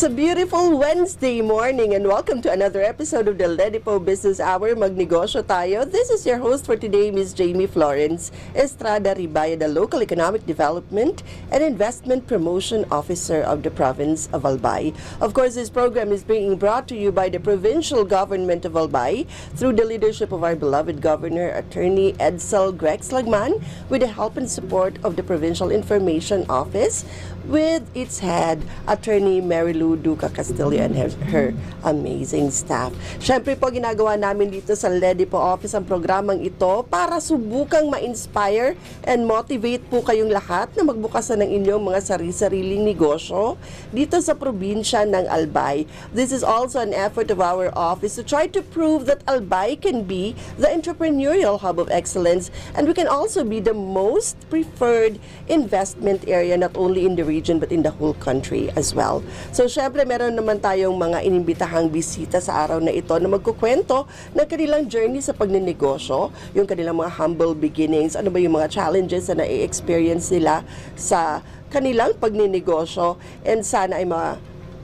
It's a beautiful Wednesday morning and welcome to another episode of the Ledipo Business Hour. Magnegosyo tayo. This is your host for today, Ms. Jamie Florence Estrada Ribaya, the Local Economic Development and Investment Promotion Officer of the Province of Albay. Of course, this program is being brought to you by the Provincial Government of Albay through the leadership of our beloved Governor, Attorney Edsel Grex Lagman, with the help and support of the Provincial Information Office, with its head, Attorney Marilu Duca Castillo and her amazing staff. Siyempre po, ginagawa namin dito sa Ledipo Office ang programang ito para subukang ma-inspire and motivate po kayong lahat na magbukasan ng inyong mga sari-sariling negosyo dito sa probinsya ng Albay. This is also an effort of our office to try to prove that Albay can be the entrepreneurial hub of excellence, and we can also be the most preferred investment area not only in the region but in the whole country as well. So syempre meron naman tayong mga inimbitahang bisita sa araw na ito na magkukwento ng kanilang journey sa pagnenegosyo, yung kanilang mga humble beginnings, ano ba yung mga challenges na na-experience nila sa kanilang pagnenegosyo, and sana ay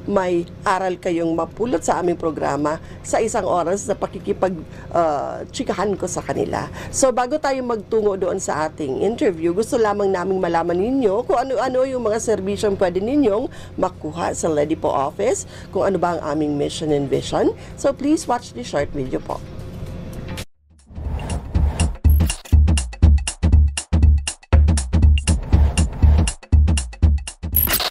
may aral kayong mapulot sa aming programa sa isang oras na pakikipag-chikahan ko sa kanila. So bago tayo magtungo doon sa ating interview, gusto lamang naming malaman ninyo kung ano-ano yung mga serbisyong pwede ninyong makuha sa Ledipo Office, kung ano ba ang aming mission and vision. So please watch this short video po.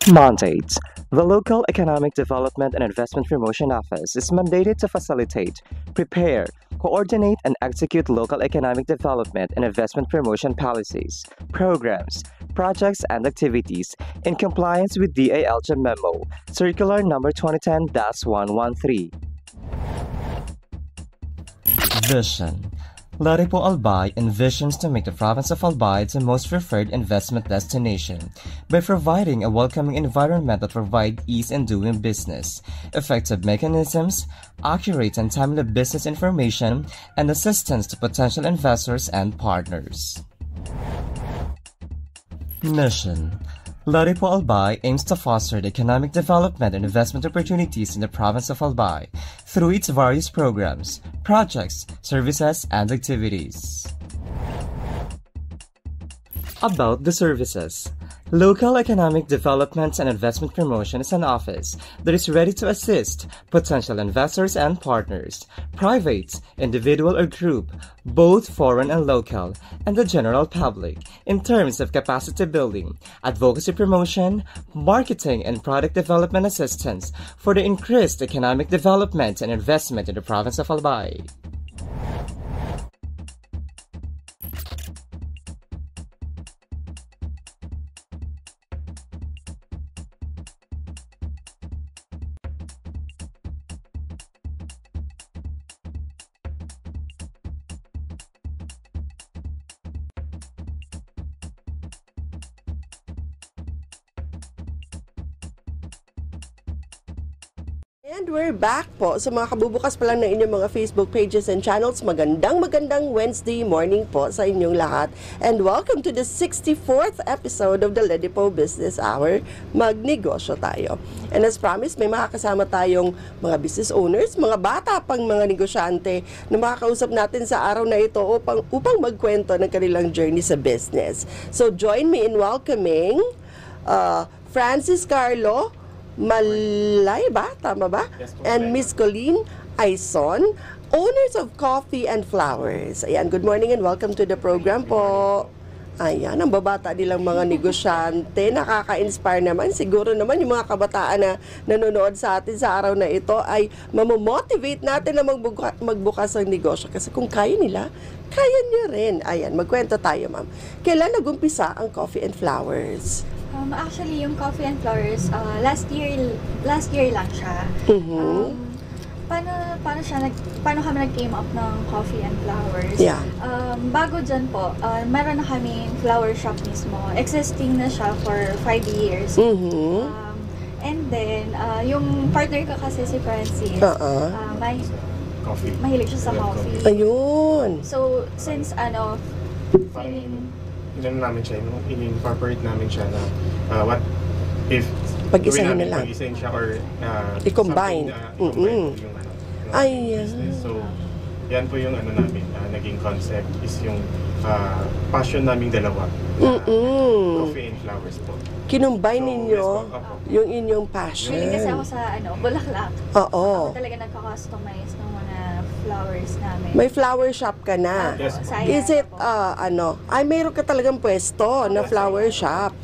Mandates. The Local Economic Development and Investment Promotion Office is mandated to facilitate, prepare, coordinate, and execute local economic development and investment promotion policies, programs, projects, and activities in compliance with DALJ Memo, Circular Number 2010-113. Vision. Ledipo Albay envisions to make the province of Albay the most preferred investment destination by providing a welcoming environment that provides ease in doing business, effective mechanisms, accurate and timely business information, and assistance to potential investors and partners. Mission. Ledipo Albay aims to foster the economic development and investment opportunities in the province of Albay through its various programs, projects, services, and activities. About the services. Local Economic Development and Investment Promotion is an office that is ready to assist potential investors and partners, private, individual or group, both foreign and local, and the general public, in terms of capacity building, advocacy promotion, marketing and product development assistance for the increased economic development and investment in the province of Albay. And we're back po. So mga kabubukas pa lang ng inyong mga Facebook pages and channels, magandang Wednesday morning po sa inyong lahat. And welcome to the 64th episode of the Ledipo Business Hour. Magnegosyo tayo. And as promised, may makakasama tayong mga business owners, mga bata pang mga negosyante na makakausap natin sa araw na ito upang magkwento ng kanilang journey sa business. So join me in welcoming Francis Carlo Malay ba? Tama ba? Yes, and Miss Colleen Aison, owners of Coffee and Flowers. Ayan, good morning and welcome to the program po. Ayan, ang babata nilang mga negosyante, nakaka-inspire naman. Siguro naman yung mga kabataan na nanonood sa atin sa araw na ito ay mamomotivate natin na magbukas ng negosyo. Kasi kung kaya nila, kaya niyo rin. Ayan, magkwento tayo, ma'am. Kailan nag-umpisa ang Coffee and Flowers? Actually, yung Coffee and Flowers, last year lang siya. Paano kami nag-came up ng Coffee and Flowers? Yeah. Bago dyan po, meron na kaming flower shop mismo. Existing na siya for 5 years. And then, yung partner ko kasi si Francis, mahilig siya sa coffee. Ayun. So, since namin siya, in-incorporate namin siya na what if Pag-isahin gawin na namin, lang. Pag-isahin siya or I-combine. something na i-combine po yung Ayan. business. So, yan po yung namin, naging concept is yung passion naming dalawa. Coffee and flowers po. Kinumbine So, ninyo yes po, opo. yung inyong passion. Mahilig kasi ako sa bulaklak. Oo. Ako talaga nagka-customize ng mga flowers namin. May flower shop ka na. Yes po. Sa Is Ayala it, po. mayroon ka talagang pwesto na flower shop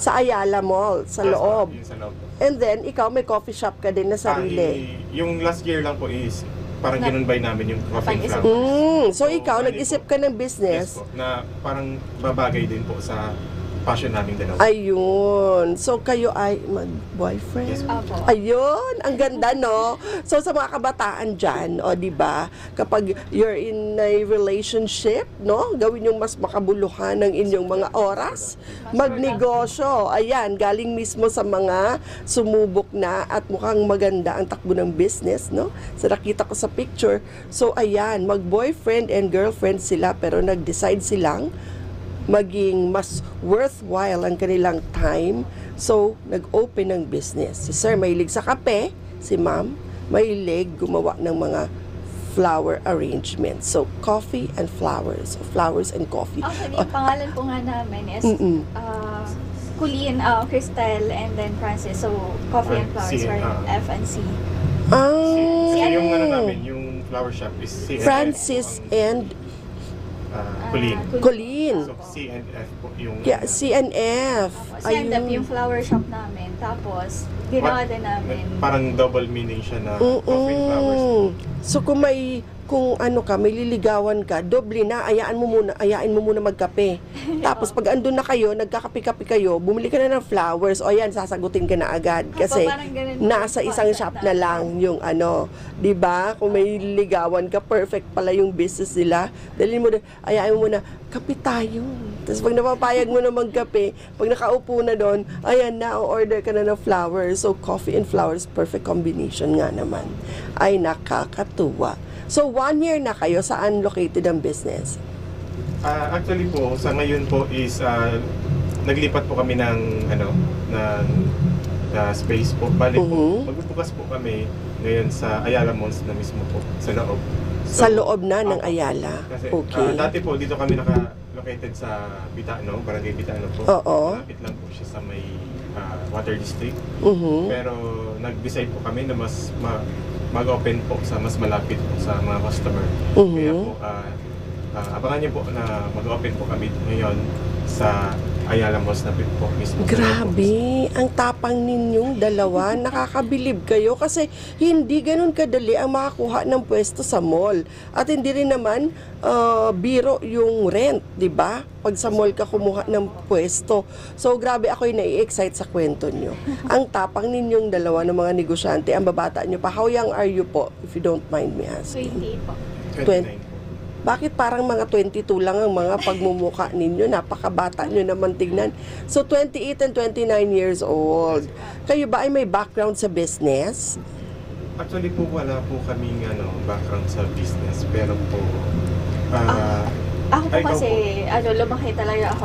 sa Ayala Mall, sa Yes po, loob. yun sa loob po. And then, ikaw may coffee shop ka din na sarili. Yung last year lang po is parang ginunbay namin yung coffee and Napag-isip. flowers. So, ikaw, bali nag-isip po. ka ng Yes business. po, na parang babagay din po sa passion naming dalawa. Ayun. So, kayo ay mag-boyfriend? Yes, Opo. Ayun, ang ganda, no? So, sa mga kabataan dyan, o, di ba, kapag you're in a relationship, no, gawin yung mas makabuluhan ng inyong mga oras, magnegosyo. Ayan, galing mismo sa mga sumubok na at mukhang maganda ang takbo ng business, no? So, nakita ko sa picture. So, ayan, mag-boyfriend and girlfriend sila, pero nag-decide silang maging mas worthwhile ang kanilang time. So, nag-open ng business. Si Sir mahilig sa kape, si Ma'am mahilig gumawa ng mga flower arrangements. So, coffee and flowers. Flowers and coffee. Actually, yung pangalan po nga namin is Colleen, Crystal, and then Francis. So, coffee and flowers C, are F and C. Kasi yung Ah, namin, yung flower shop is C and Francis F and Colleen. Colleen. So, C and F po yung... Yeah, C and F. Stand up yung flower shop namin. Tapos, ginawa din namin. Parang double meaning siya na coffee and flowers po. So kung ano ka, may liligawan ka, doble na, ayain mo muna magkape. Tapos pag andun na kayo, nagkakape-kape kayo, bumili ka na ng flowers, o yan, sasagutin ka na agad. Kasi parang ganun nasa yung isang concept shop na lang yung di ba? Kung may liligawan ka, perfect pala yung business nila. Dalhin mo na, ayain mo muna, kape tayo. Tapos pag napapayag mo na magkape, pag nakaupo na doon, ayan na, order ka na ng flowers. So coffee and flowers, perfect combination nga naman. Ay nakakatuwa. So 1 year na kayo, saan located ang business? Actually po, sa ngayon po is naglipat po kami ng space po. Bali po, magbubukas po kami ngayon sa Ayala Malls na mismo po, sa loob. Sa loob na ng opo. Ayala. Kasi Okay. dati po dito kami naka-located sa Bitano, Barangay Bitano po. Oo. Malapit lang po siya sa may Water District. Mhm. Pero nag-decide po kami na mas mag-open po sa mas malapit po sa mga customer. Kaya po, abangan niyo po na mag-open po kami ngayon sa Ayala Malls na po mismo. Grabe, ang tapang ninyong dalawa, nakakabilib kayo kasi hindi ganun kadali ang makakuha ng pwesto sa mall. At hindi rin naman biro yung rent, di ba? Pag sa mall ka kumuha ng pwesto. So grabe, ako'y nai-excite sa kwento nyo. Ang tapang ninyong dalawa ng mga negosyante, ang babata nyo pa. How young are you po, if you don't mind me asking? 28 po. 29 po. Bakit parang mga 22 lang ang mga pagmumuka ninyo? Napakabata nyo naman tignan. So, 28 and 29 years old. Kayo ba ay may background sa business? Actually po, wala po kaming background sa business. Pero po, Ako po Ay, ikaw kasi, lumaki talaga ako,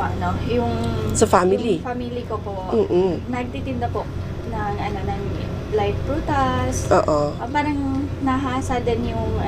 yung... Sa family? Yung family ko po, nagtitinda po ng light prutas. Oo. Parang nahasa din yung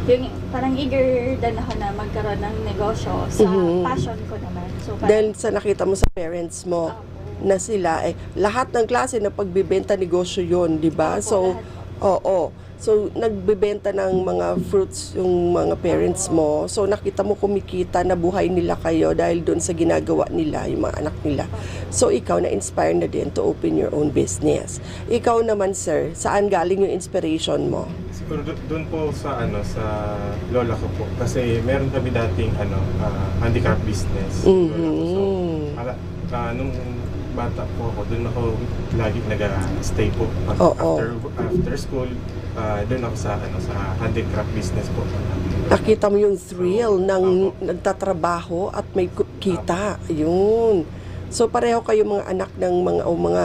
yung parang eager din ako na magkaroon ng negosyo sa passion ko naman. So, Dahil sa nakita mo sa parents mo na sila, lahat ng klase na pagbibenta negosyo yon, di ba? So, oo. So, nagbebenta ng mga fruits yung mga parents mo. So, nakita mo kumikita na buhay nila kayo dahil doon sa ginagawa nila, yung mga anak nila. So, ikaw na-inspire na din to open your own business. Ikaw naman, sir, saan galing yung inspiration mo? siguro doon po sa sa lola ko po. Kasi meron kami dating handicraft business. Lola ko. So, nung bata po ako, doon ako lagi nag-stay po. After school, doon ako sa handicraft business po. Nakita mo yung thrill ng nagtatrabaho at may kita. Yun. So pareho kayo mga anak ng mga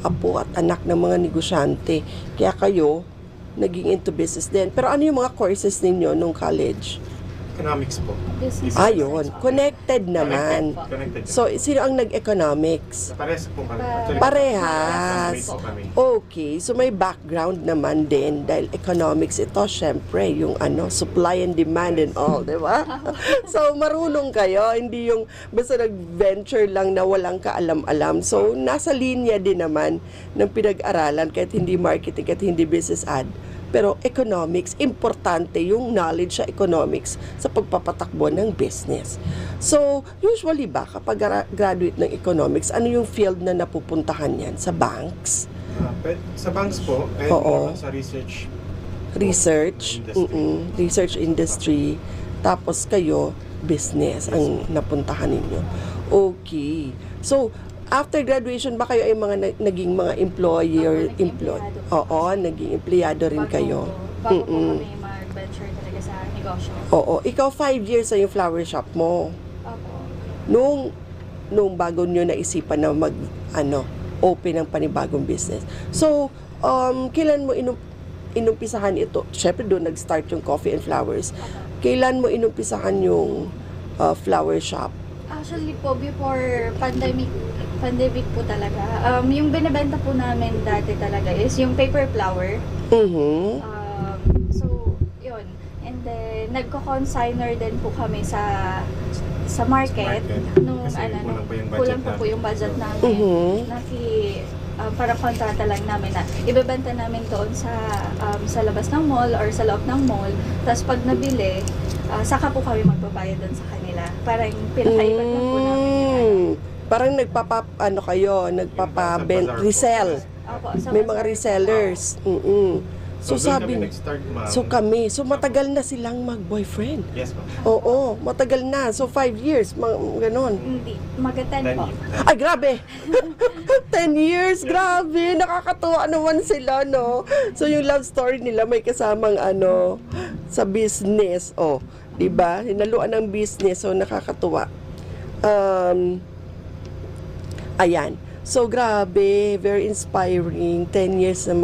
apo at anak ng mga negosyante. Kaya kayo naging into business din. Pero ano yung mga courses ninyo nung college? Economics po. Business. Ayun, connected naman. Connected. So, sino ang nag-economics? Parehas po kami. Parehas. classmate po kami. Okay, so may background naman din dahil economics ito, syempre, yung supply and demand and all, di ba? So, marunong kayo, hindi yung basta nag-venture lang na walang kaalam-alam. So, nasa linya din naman ng pinag-aralan kahit hindi marketing, kahit hindi business ad. Pero economics, importante yung knowledge sa economics sa pagpapatakbo ng business. So, usually ba kapag graduate ng economics, ano yung field na napupuntahan yan? Sa banks? Sa banks po, and Oo. more sa research. Research? Industry. Research industry. Tapos kayo, business ang napuntahan ninyo. Okay. So, after graduation ba kayo ay naging mga employer? Oo, naging empleyado rin kayo. Bago po kami mag-venture talaga sa negosyo. Oo, ikaw 5 years na yung flower shop mo. Opo. Nung bago nyo naisipan na open ng panibagong business. So, kailan mo inumpisahan ito? Syempre doon nag-start yung coffee and flowers. Kailan mo inumpisahan yung flower shop? Actually po, before pandemic po talaga, yung binibenta po namin dati talaga is yung paper flower. So, yun. And then, nagko-consigner din po kami sa market. Nung, Kasi kulang pa po yung budget namin. Parang kontrata lang namin na ibebenta namin doon sa labas ng mall or sa loob ng mall. Tapos pag nabili, saka po kami magbabayad doon sa kanila. Parang pinakaibat lang po namin yung Parang resell. Opo, sa May bazaar. mga resellers. So doon sabi, kami nag-start, ma'am. so matagal na silang mag-boyfriend. Yes, ma'am. Oo, matagal na. So 5 years, ganon. Hindi, mag-10 po. Ay, grabe! 10 years, grabe! Nakakatuwa naman sila, no? So, yung love story nila may kasamang sa business. Oh, diba? Hinaluan ng business, so nakakatuwa. Ayan. So, grabe, very inspiring. 10 years na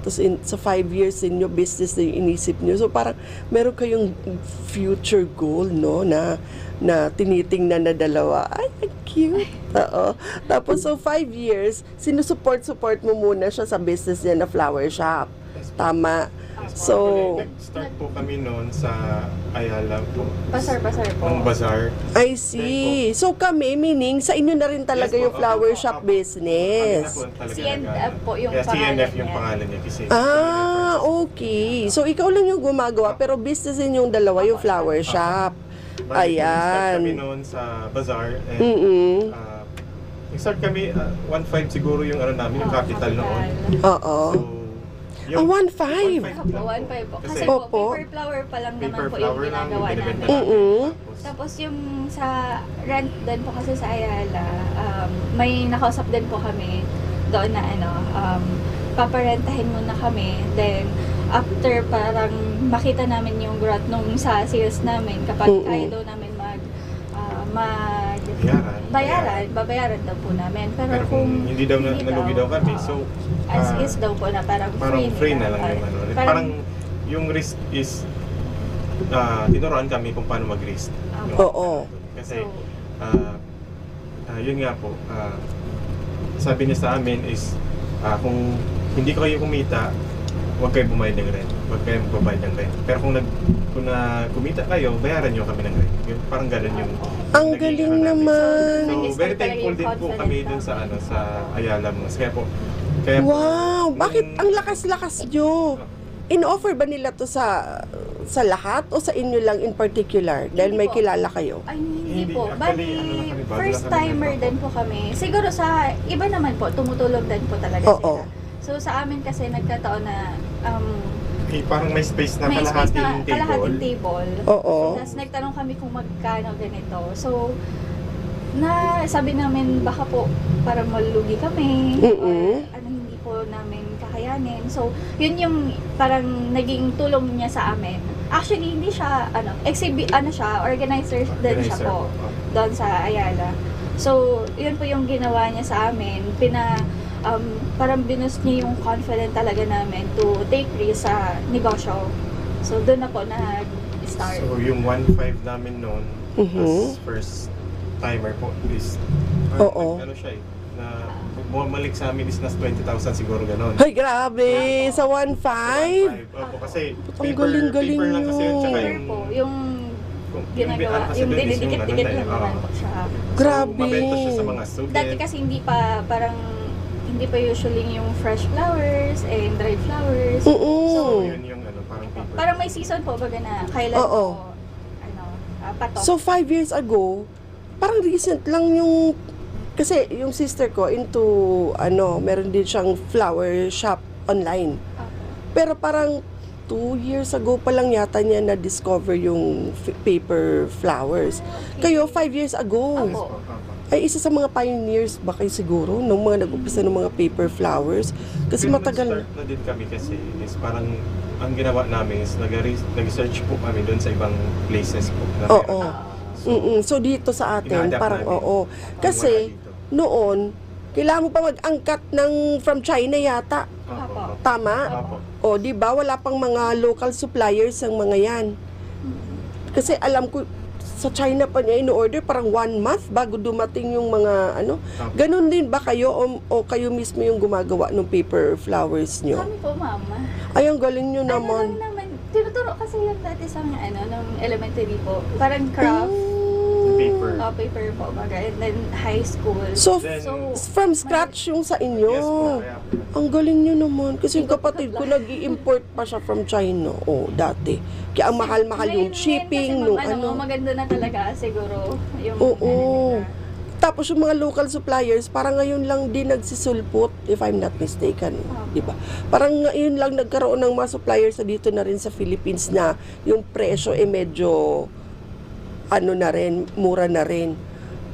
tapos sa 5 years inyo, business na yung inisip nyo. So, parang meron kayong future goal, no, na tinitingnan na dalawa. Ay, ang cute. Oo. Tapos, so 5 years, support mo muna siya sa business niya na flower shop. Tama. So, nag-start po kami noon sa Ayala po. Bazar po. Ang bazaar. I see. So, kami, meaning, sa inyo na rin talaga Yes po, yung flower opo, shop opo. business. CNF po yung Kaya pangalan CNF yung niya. pangalan niya. Kasi Okay. So, ikaw lang yung gumagawa, pero business din yung dalawa, yung flower shop. Nag-start kami Ayan. noon sa bazaar. And, nag-start kami, 1.5 siguro yung namin, yung capital noon. Oo. So, 1.5. 1.5 Opo, 1.5 po. Kasi Kasi po, Opo. paper flower pa lang naman paper po yung flower lang ginagawa yung binibenta namin. namin. Tapos yung sa rent din po kasi sa Ayala, may nakausap din po kami doon na paparentahin muna kami. Then, after parang makita namin yung growth nung sa sales namin, kapag kaya daw namin babayaran daw po namin. Pero kung hindi daw nalugi daw kami, so as is daw po na parang free na lang yung Parang yung risk is tinuruan kami kung paano mag-risk. Oo. Kasi yun nga po, sabi niya sa amin is kung hindi kayo kumita, huwag kayo bumayad ng rent. Huwag kayo magbabayad ng rent. Pero kung kumita kayo, bayaran nyo kami ng rent. Parang ganun yung Ang galing naman. So, very thankful din po kami dun sa Ayala Malls. Kaya po, Wow! Bakit ang lakas-lakas nyo? In-offer ba nila to sa lahat o sa inyo lang in particular? Dahil may kilala kayo? Ay, hindi po. Actually, Bali, bago first lang kami timer nagpapa- din po kami. Siguro sa iba naman po, tumutulong din po talaga Oo. sila. So sa amin kasi nagkataon na parang may space na may space na kalahating kalahating table. table. Oo. Tapos nagtanong kami kung magkano ganito. So, sabi namin baka po parang malulugi kami or hindi po namin kakayanin. So, yun yung parang naging tulong niya sa amin. Actually, hindi siya, organizer din siya po doon sa Ayala. So, yun po yung ginawa niya sa amin. Parang binus niya yung confident talaga namin to take risk sa negosyo. So, doon na po nag-start. So yung 1.5 namin noon, as first timer po is, ano siya na bumalik sa amin is nas 20,000 siguro ganon. Ay, grabe! Sa 1.5? Opo, kasi Ang galing-galing paper lang kasi yun, tsaka Paper po, yung ginagawa, kasi yung doon is dinidikit-dikit lang oo. naman po siya. Grabe. So, mabenta siya sa mga student. Dati kasi hindi pa usually yung fresh flowers and dried flowers. So, Oo. yun yung parang paper. Parang may season po baga na kailan Oo. po patok. So, 5 years ago, parang recent lang yung... Kasi yung sister ko into, meron din siyang flower shop online. Pero parang 2 years ago pa lang yata niya na-discover yung paper flowers. Kayo, 5 years ago. Opo. Ay, isa sa mga pioneers ba kayo siguro nung mga nag-umpisa ng mga paper flowers? Kasi Pero matagal na. nag-start na din kami kasi is parang ang ginawa namin is nag-research po kami doon sa ibang places po. Na Oo. meron. So, dito sa atin, Ina-adapt parang namin. oo. Kasi, Wala dito. noon, kailangan mo pa mag-angkat from China yata. Opo. Tama? Opo. O, di ba? Wala pang mga local suppliers ang mga yan. Kasi alam ko, sa China pa niya in-order parang 1 month bago dumating yung mga Ganon din ba kayo o kayo mismo yung gumagawa ng paper flowers nyo? Kami po, mama. Ay, ang galing nyo Ano naman. lang naman, tinuturo kasi yan dati sa nung elementary po. Parang craft, Paper. paper po baga. And then high school. So, Then, from scratch yung sa inyo. Yes po. Kaya, Ang galing nyo naman. Kasi yung kapatid ko nag-i-import pa siya from China. dati. Kaya ang mahal-mahal yung shipping, nung nung maganda na talaga siguro yung Oo. Tapos yung mga local suppliers, parang ngayon lang din nagsisulpot, if I'm not mistaken. Di ba? Parang ngayon lang nagkaroon ng mga suppliers sa dito na rin sa Philippines na yung presyo medyo na rin, mura na rin.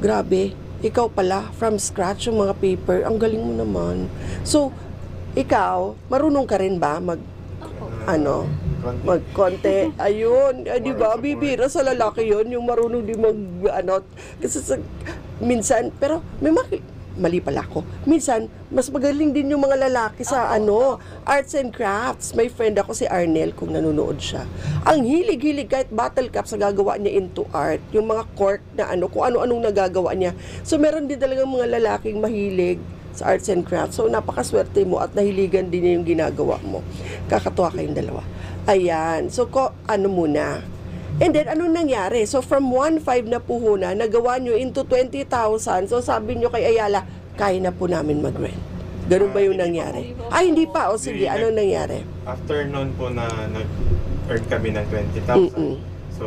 Grabe. Ikaw pala, from scratch yung mga paper. Ang galing mo naman. So, ikaw, marunong ka rin ba magkonte? Ayun. Di ba? Bibira sa lalaki yun, yung marunong di kasi minsan, pero may mali pala ako. Minsan, mas magaling din yung mga lalaki sa arts and crafts. May friend ako si Arnel, kung nanonood siya. Ang hilig-hilig kahit bottle cups na gagawa niya into art. Yung mga cork na kung ano-anong nagagawa niya. So, meron din talagang mga lalaking mahilig sa arts and crafts. So, napakaswerte mo at nahiligan din niya yung ginagawa mo. Kakatuwa kayong dalawa. Ayan. So, muna. And then, ano nangyari? So, from 1.5 na puhunan, nagawa nyo into 20,000. So, sabi nyo kay Ayala, kaya na po namin mag-rent. Ganun ba yung nangyari? Hindi pa. O sige, ano nangyari? After noon po na nag-earn kami ng 20,000. So,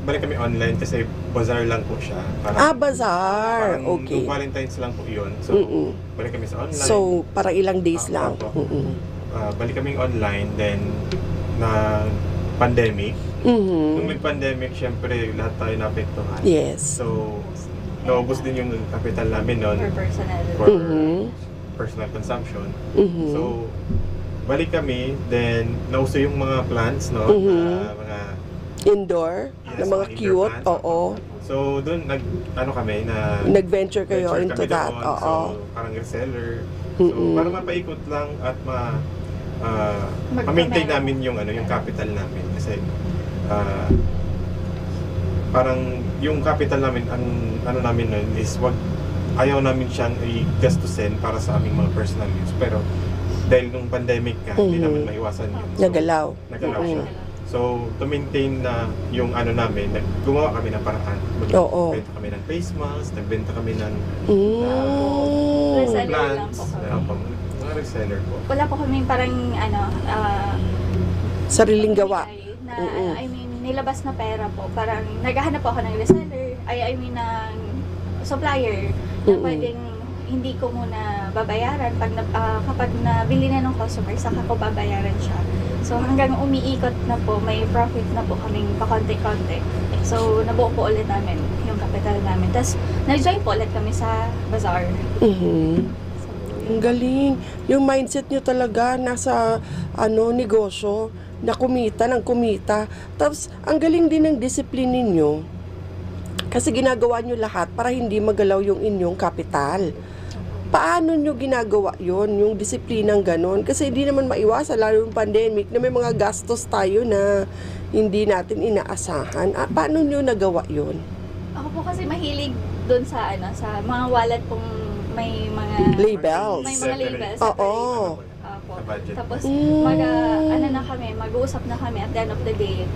balik kami online kasi bazaar lang po siya. Bazaar. Parang Okay. Valentine's lang po yun. So, balik kami sa online. So, parang ilang days lang. Balik kami online, then na pandemic. Nung nag-pandemic, syempre, lahat tayo naapektuhan. Yes. So, naubos din yung capital namin noon for personal consumption. So, balik kami, then nauso yung mga plants, no? Mga indoor, na mga indoor cute. plants. Oo. So, doon, Nag-venture kayo venture into kami that. doon. Oo. So, parang reseller. So, para mapaikot lang at ma-maintain namin yung capital namin. Kasi, parang yung capital namin, namin nun is ayaw namin siyang i-gastusin para sa aming mga personal use. Pero, dahil nung pandemic hindi naman maiwasan yun. So, Nagalaw. siya. So, to maintain na yung namin, gumawa kami ng paraan. Oo. Nagbenta kami ng face mask, nagbenta kami ng Reseller lang plants, po kami. mga reseller po. Wala po kaming parang Sariling gawa. I mean, nilabas na pera po. Parang naghahanap po ako ng reseller. I mean, ng supplier na pwedeng hindi ko muna babayaran kapag nabili na ng customer, saka ko babayaran siya. So hanggang umiikot na po, may profit na po kaming pakonti-konti. So nabuo po ulit namin yung capital namin. Tapos nag-join po ulit kami sa bazaar. Ang galing. Yung mindset nyo talaga nasa negosyo na kumita ng kumita. Tapos ang galing din ng discipline ninyo. Kasi ginagawa nyo lahat para hindi magalaw yung inyong kapital. Paano nyo ginagawa yon, yung disiplinang ganon? Kasi hindi naman maiwasan, lalo yung pandemic, na may mga gastos tayo na hindi natin inaasahan. Paano nyo nagawa yun? Ako po kasi mahilig doon sa sa mga wallet pong may mga Labels. May mga labels. Oo. Opo. Sa budget. Tapos mag-uusap na kami at the end of the day.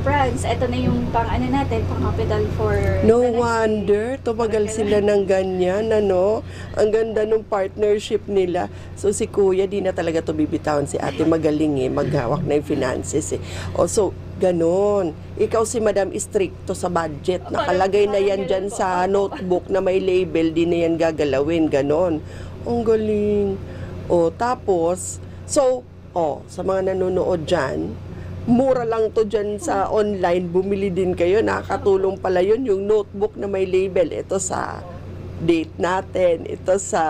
Friends, ito na yung pang natin, pang capital for No the next wonder, tumagal sila ng ganyan, ano? Ang ganda ng partnership nila. So, si Kuya, di na talaga to bibitawan. Si ate magaling maghawak na yung finances So, ganon. Ikaw si Madam stricto sa budget. Nakalagay na yan dyan sa notebook na may label, di na yan gagalawin. Ganon. Ang galing. Tapos, sa mga nanonood dyan, mura lang to dyan sa online, bumili din kayo, nakakatulong pala yun, yung notebook na may label, ito sa date natin, ito sa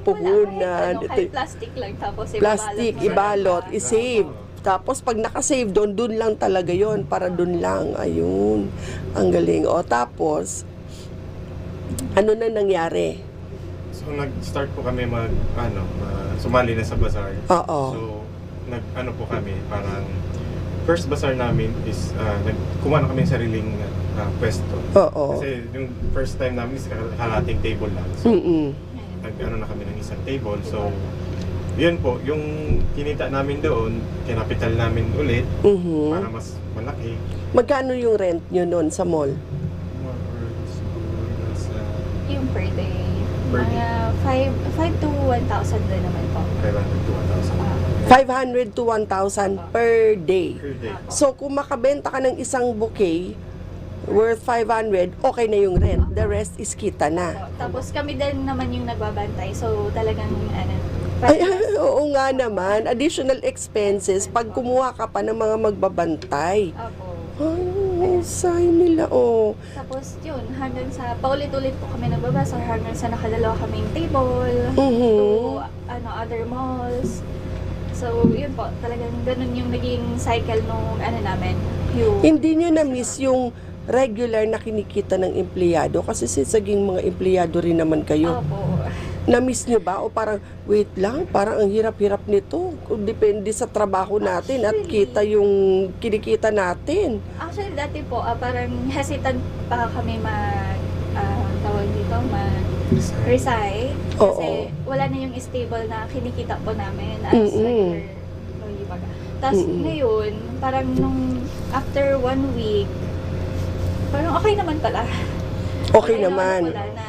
puhunan, kahit plastic lang, tapos plastic, ibalot, isave. Tapos pag nakasave doon lang talaga yon, para doon lang, ayun, ang galing. Tapos, ano na nangyari? So nag-start po kami sumali na sa bazaar. Oo. So po kami, parang first bazaar namin is kumuha na kami ng sariling pwesto. Oo. Kasi yung first time namin is halating table lang. So na kami ng isang table. So yun po, yung kinita namin doon, kinapital namin ulit para mas malaki. Magkano yung rent nyo noon sa mall? Yung per day. Per Mga 5 to 1,000 din naman po. 500 to 500 1,000. to 1,000 per day. Per day. So, kung makabenta ka ng isang bouquet worth 500, okay na yung rent. The rest is kita na. Tapos kami din naman yung nagbabantay. So, talagang Ay, oo nga naman. Additional expenses pag kumuha ka pa ng mga magbabantay. Opo. Ay, say nila, Tapos yun, hanggang sa paulit-ulit po kami nagbabasa, hanggang sa nakadalawa kaming table, to other malls. So, yun po, talagang ganun yung naging cycle nung namin. Hindi nyo na-miss yung regular na kinikita ng empleyado? Kasi saging mga empleyado rin naman kayo. Opo. Na-miss nyo ba? O parang, wait lang, parang ang hirap-hirap nito. Depende sa trabaho natin at kita yung kinikita natin. Actually, dati po, parang hesitant pa kami resign. Kasi wala na yung stable na kinikita po namin as regular employee baga. Tapos ngayon, parang nung after 1 week, parang okay naman pala. Okay naman. Wala na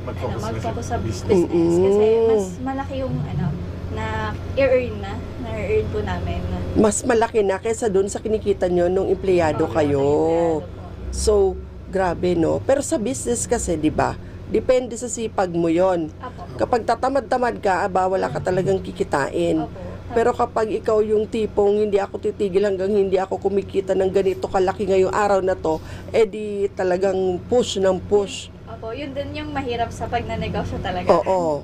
Mag-focus sa sa business. Kasi mas malaki yung na i-earn po namin. Mas malaki na kaysa doon sa kinikita nyo nung empleyado kayo. So, grabe no. Pero sa business kasi, di ba? Depende sa sipag mo yon. Kapag tatamad-tamad ka, wala ka talagang kikitain. Pero kapag ikaw yung tipong hindi ako titigil hanggang hindi ako kumikita ng ganito kalaki ngayong araw na to, di talagang push ng push. Opo, yun din yung mahirap sa pagnanegosyo talaga. Oo.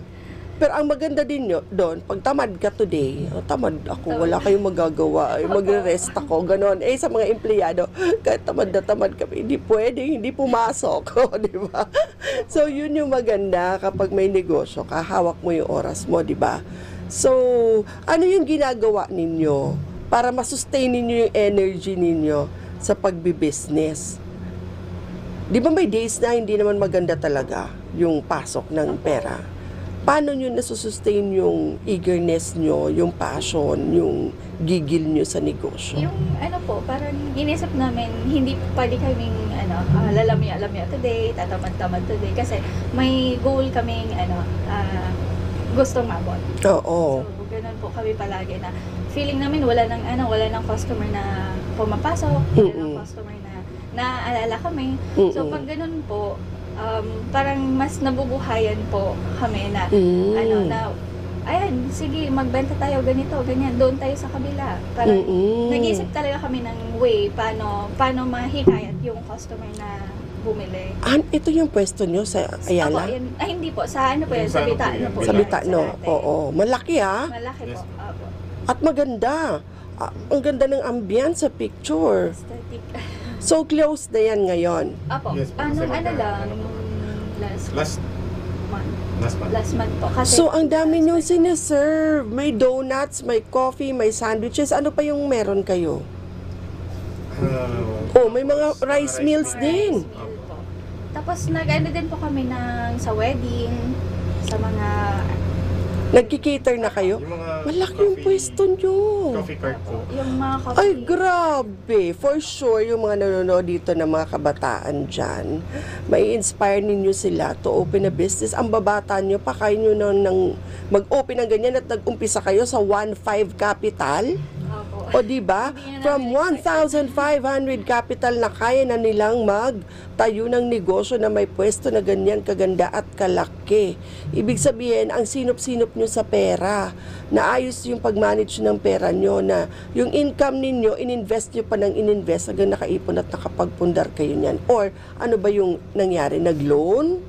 Pero ang maganda din doon, pag tamad ka today, tamad ako, wala kayong magagawa, magre-rest ako, ganon. Sa mga empleyado, kahit tamad na tamad kami, hindi pwede, hindi pumasok, di ba? So, yun yung maganda kapag may negosyo, hawak mo yung oras mo, di ba? So, ano yung ginagawa ninyo para masustain ninyo yung energy ninyo sa pagbibusiness? Di ba may days na hindi naman maganda talaga yung pasok ng pera? Paano nyo nasusustain yung eagerness nyo, yung passion, yung gigil nyo sa negosyo? Yung parang inisip namin, hindi pwede kaming lalamya today, tatamad-tamad today. Kasi may goal kaming gustong mabot. Oo. So, ganun po kami palagi na feeling namin wala nang customer na pumapasok, wala nang customer na naaalala kami. So, pag ganun po, parang mas nabubuhayan po kami na, sige, magbenta tayo ganito, ganyan, doon tayo sa kabila. Parang nag-iisip talaga kami ng way paano mahikayat yung customer na bumili. Ito yung pwesto nyo sa Ayala? Hindi po, sa sa Bitano po. Sa Bitano, oo. Malaki Malaki po, opo. At maganda. Ang ganda ng ambience sa picture. Aesthetic. So, close na yan ngayon. Apo, Yes, lang, last month. Last month. Last month po. Kasi, So, ang dami niyong sinaserve. May donuts, may coffee, may sandwiches. Ano pa yung meron kayo? Oh, may mga rice meals din. meal po. Tapos nag-ano din po kami sa wedding, sa mga Nagkikater na kayo? Yung mga Malaki yung pwesto niyo. Coffee cart po. yung mga coffee. Ay, grabe. For sure, yung mga nanonood dito ng mga kabataan dyan, may inspire ninyo sila to open a business. Ang babata nyo, pa kayo nyo nang mag-open ng ganyan at nag-umpisa kayo sa 1.5 capital. Opo. O di ba? Hindi na From namin 1,500 capital na kaya na nilang magtayo ng negosyo na may pwesto na ganyan kaganda at kalaki. Ibig sabihin, ang sinop-sinop nyo sa pera, naayos yung pag-manage ng pera nyo, na yung income ninyo, ininvest nyo pa ng ininvest hanggang nakaipon at nakapagpundar kayo niyan. Or ano ba yung nangyari? Nag-loan?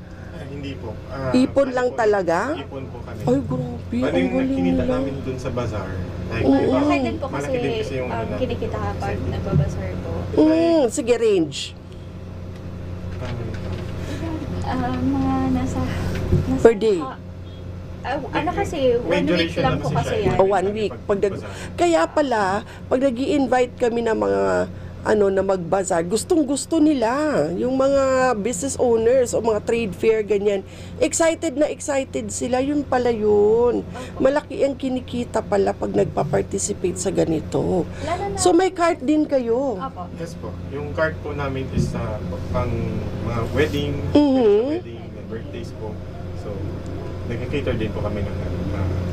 Hindi po. Ipon lang talaga? Ipon po kami. Ay, grabe. Bali Ang yung galing kinita nila. namin dun sa bazaar. Like, Oo. diba, Malaki din po kasi, malaki din kasi yung ano, kinikita kapag nagbabasar po. Sige, range. Mga nasa Per day. Ano kasi, may 1 week duration lang na po kasi kasi siya, yan. eh. O 1 week. Kaya pala, pag nag-i-invite kami ng mga na magbazar, gustong-gusto nila yung mga business owners o mga trade fair, ganyan. Excited na excited sila, yun pala yun. Malaki ang kinikita pala pag nagpa-participate sa ganito. Lalo na, So may cart din kayo. Opo. Yes po. Yung card po namin is pang mga wedding, Mhm. wedding, and birthdays po. So, nag-cater din po kami ng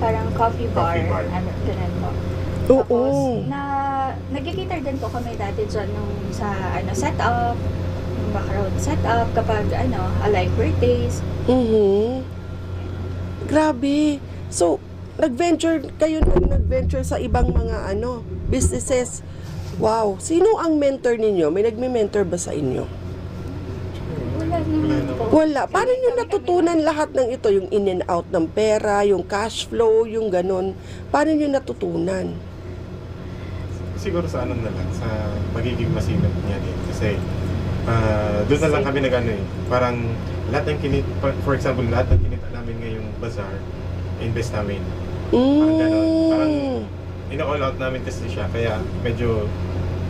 Parang coffee bar, Coffee bar. ano, ganun po. Oo. Tapos, nag-cater din po kami dati dyan sa setup, yung background setup, kapag like birthdays. Mhm. Grabe. So, nag-venture sa ibang mga businesses. Wow. Sino ang mentor ninyo? May nagme-mentor ba sa inyo? Wala naman po. Wala. Paano nyo natutunan lahat ng ito? Yung in and out ng pera, yung cash flow, yung ganun. Paano nyo natutunan? siguro sa na lang, sa magiging masinop niya din. Kasi doon na lang kami parang lahat ng for example, lahat ng kinita namin ngayong bazaar, invest namin. Parang gano'n. Parang ina-all out namin kasi siya, kaya medyo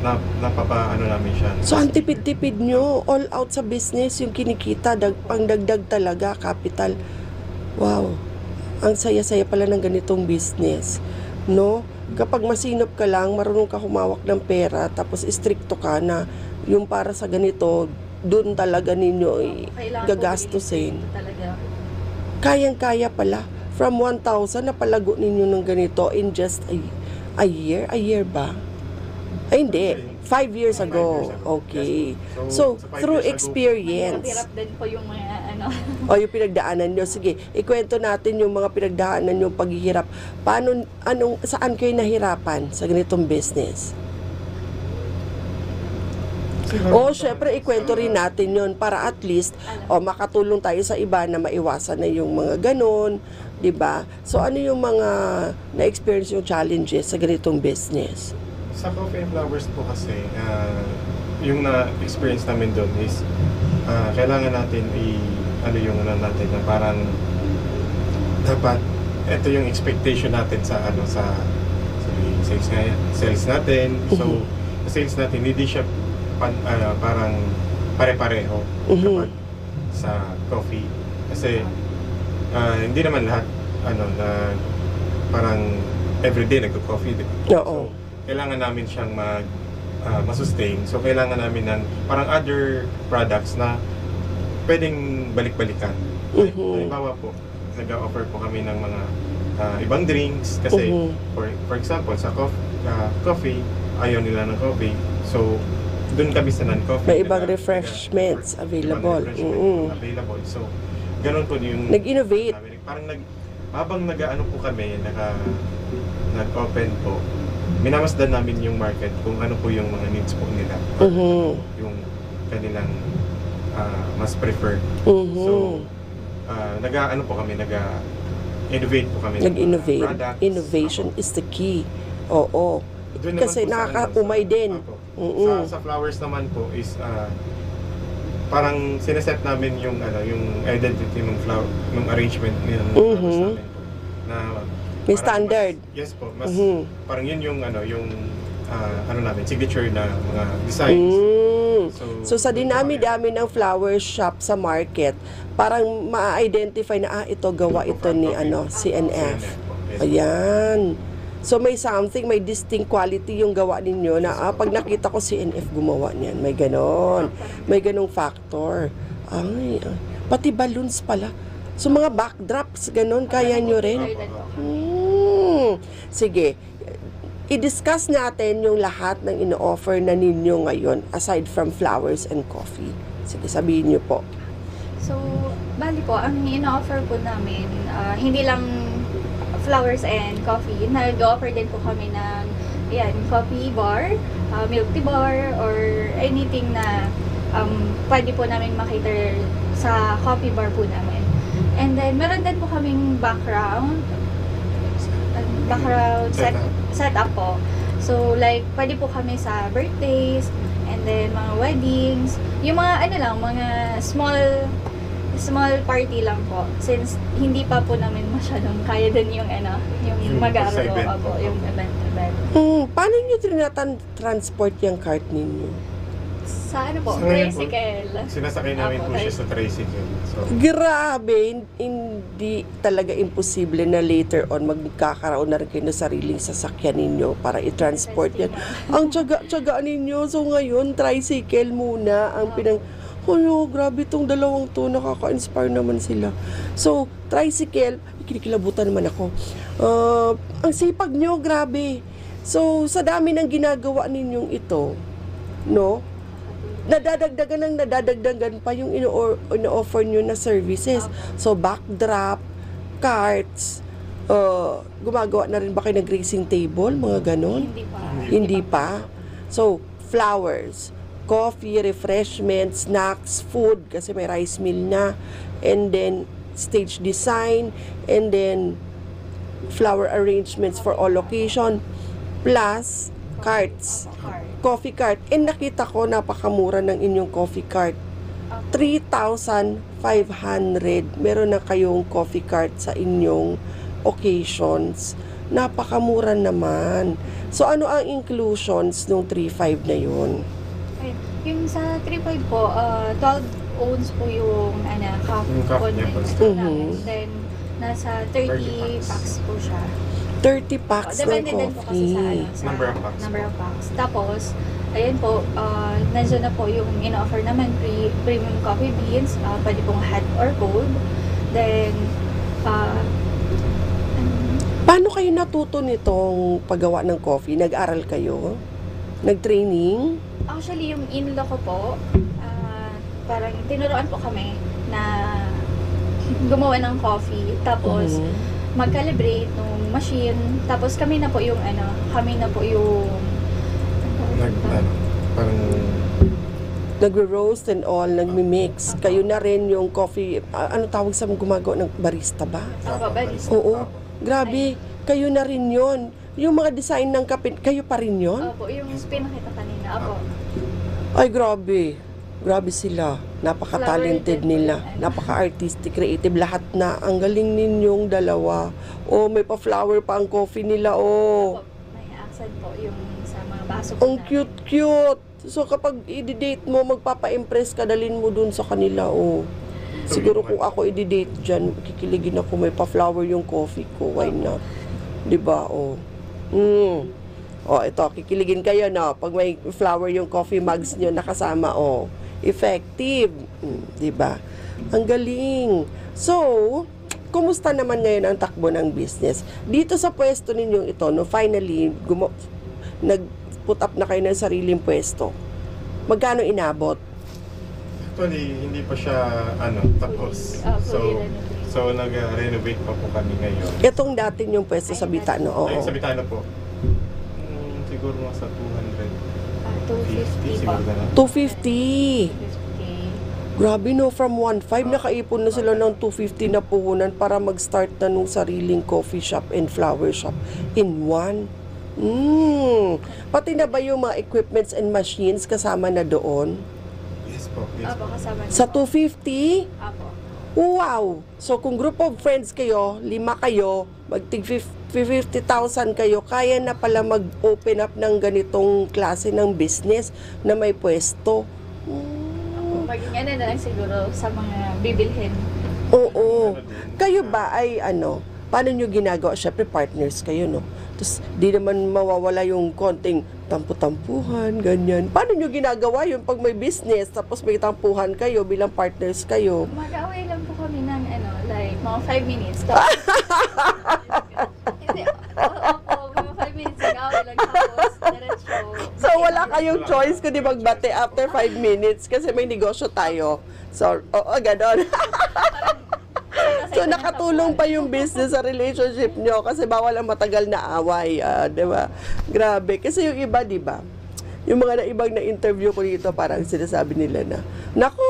namin siya. So, ang tipid-tipid nyo, all out sa business, yung kinikita, pangdagdag talaga, capital. Wow. Ang saya-saya pala ng ganitong business. No? Kapag masinop ka lang, marunong ka humawak ng pera, tapos istrikto ka na yung para sa ganito, doon talaga ninyo gagastusin. Talaga. Kayang-kaya pala. From 1,000 na palago ninyo ng ganito in just a year? A year ba? Ay, hindi. 5 years ago. Okay. So, through experience. Mahirap din po yung mga O yung pinagdaanan nyo. Sige, ikwento natin yung mga pinagdaanan nyo paghihirap. Saan kayo nahirapan sa ganitong business? Syempre, ikwento rin natin yon para at least makatulong tayo sa iba na maiwasan na yung mga ganon, di ba? So, ano yung mga na-experience yung challenges sa ganitong business? Sa Coffee and Flowers po kasi, yung na-experience namin doon is kailangan natin natin na parang dapat ito yung expectation natin sa sales natin. So, sa sales natin hindi siya parang pare-pareho kapag sa coffee kasi hindi naman lahat na parang everyday nagko-coffee, diba? Oo. So, kailangan namin siyang masustain. So, kailangan namin ng parang other products na pwedeng balik-balikan. Halimbawa po, nag-offer po kami ng mga ibang drinks kasi for example, sa coffee, ayaw nila ng coffee. So, doon kami sa non-coffee. May ibang refreshments available. Available. So, ganun po yung nag-innovate. Parang habang po kami, nag-open po, minamasdan namin yung market kung ano po yung mga needs po nila. Yung kanilang mas preferred. So, nag-innovate po kami. Nag-innovate. Products. Innovation is the key. Oo. Doon naman Kasi po sa nakaka-umay din. Sa flowers naman po is parang sineset namin yung yung identity ng flower, ng arrangement ng flowers namin po. Na May parang standard. Yes po, mas parang yun yung namin signature na mga designs. So sa dinami-dami ng flower shop sa market, parang ma-identify na ito gawa ito ni CNF. Ayan. So may something, may distinct quality yung gawa ninyo na pag nakita ko CNF gumawa niyan, may ganon. May ganong factor. Ay, pati balloons pala. So mga backdrops, ganon, kaya nyo rin? Sige, i-discuss natin yung lahat ng ino-offer na ninyo ngayon aside from flowers and coffee. Sige, sabihin nyo po. So, bali po, ang ino-offer po namin, hindi lang flowers and coffee. Nag-offer din po kami ng coffee bar, milk tea bar, or anything na pwede po namin makita sa coffee bar po namin. And then, meron din po kaming background setup po. So, like, pwede po kami sa birthdays, and then mga weddings, yung mga mga small party lang po. Since hindi pa po namin masyadong kaya din yung mag-aro po, yung event. Paano nyo transport yung cart ninyo? Sa po, Sa ngayon po, tricycle. Sinasakay namin po siya sa tricycle. So, Grabe, hindi talaga imposible na later on magkakaroon na rin kayo ng sariling sasakyan ninyo para i-transport yan. Ang tsaga ninyo. So ngayon, tricycle muna ang grabe itong dalawang to, nakaka-inspire naman sila. So, tricycle, kinikilabutan naman ako. Ang sipag nyo, grabe. So, sa dami ng ginagawa ninyong ito, no? Nadadagdagan pa yung ino-offer nyo na services. So, backdrop, carts, gumagawa na rin ba kayo ng grazing table, mga ganon? Hindi pa. So, flowers, coffee, refreshment, snacks, food, kasi may rice mill na, and then stage design, and then flower arrangements for all occasion, plus carts, coffee cart. And nakita ko napakamura ng inyong coffee cart. 3,500. Meron na kayong coffee cart sa inyong occasions. Napakamura naman. So ano ang inclusions nung 3,500 na yun? Yung sa 3.5 po, 12 ounce po yung cup po namin. Then, nasa 30 packs po siya. 30 packs ng Depende din po kasi coffee. sa Number of packs. Tapos, ayun po, nandiyan na po yung in-offer naman premium coffee beans. Pwede pong hot or cold. Then, Paano kayo natuto nitong paggawa ng coffee? Nag-aral kayo? Nag-training? actually, yung in-law ko po, parang tinuruan po kami na gumawa ng coffee. Tapos, mag-calibrate nung machine. Tapos, kami na po yung parang nagre-roast and all, nagmi-mix. Kayo na rin yung coffee, ano tawag sa gumagawa ng barista ba? barista. Oo. Grabe, kayo na rin yon. Yung mga design ng kape, kayo pa rin yon? Opo, yung pinakita kanina. Opo. Ay, grabe. Grabe sila. Napaka-talented nila. Napaka-artistic, creative. Lahat na. Ang galing ninyong dalawa. Oh, may pa-flower pa ang coffee nila. Oh. May accent po yung sa mga baso po Ang namin. cute-cute. So, kapag i-date mo, magpapa-impress ka, dalhin mo dun sa kanila. Oh. Siguro kung ako i-date dyan, kikiligin ako, may pa-flower yung coffee ko. Why not? Diba? Oh. Oh, ito, kikiligin kayo, no? Pag may flower yung coffee mugs nyo nakasama, oh. Effective. Diba? Ang galing. So, kumusta naman ngayon ang takbo ng business? Dito sa pwesto ninyong ito, no, finally, nag-put up na kayo ng sariling pwesto. Magkano inabot? actually hindi pa siya tapos. Fully So nag-renovate pa po kami ngayon. Itong dati yung pwesto sa Bitano, oo. Ayun sa Bitano po. Siguro mga sa 250 siguro po. ganun. 250. 250. Grabe no, from 1.5 nakaipon na sila ng 250 na puhunan para mag-start na nung sariling coffee shop and flower shop in one. Pati na ba yung mga equipments and machines kasama na doon? Yes po. po. Yes Apo, po. kasama niyo Sa po. 250? Apo. Wow! So kung group of friends kayo, 5 kayo, magtig 50,000 kayo, kaya na pala mag-open up ng ganitong klase ng business na may pwesto. Apo, maging ano na lang siguro sa mga bibilhin. Oo. Kayo ba ay paano nyo ginagawa? Syempre partners kayo, no? Tapos di naman mawawala yung konting tampu-tampuhan, ganyan. Paano nyo ginagawa yun pag may business, tapos may tampuhan kayo bilang partners kayo? Mag-away lang po kami ng like mga 5 minutes. Tapos, hindi, opo, mga 5 minutes mag-away lang tapos diretso. So wala kayong choice kundi magbate after 5 minutes kasi may negosyo tayo. So, ganon. So nakatulong pa yung business sa relationship nyo kasi bawal ang matagal na away, di ba? Grabe. Kasi yung iba, di ba? Yung mga ibang na-interview ko dito, parang sinasabi nila na, naku,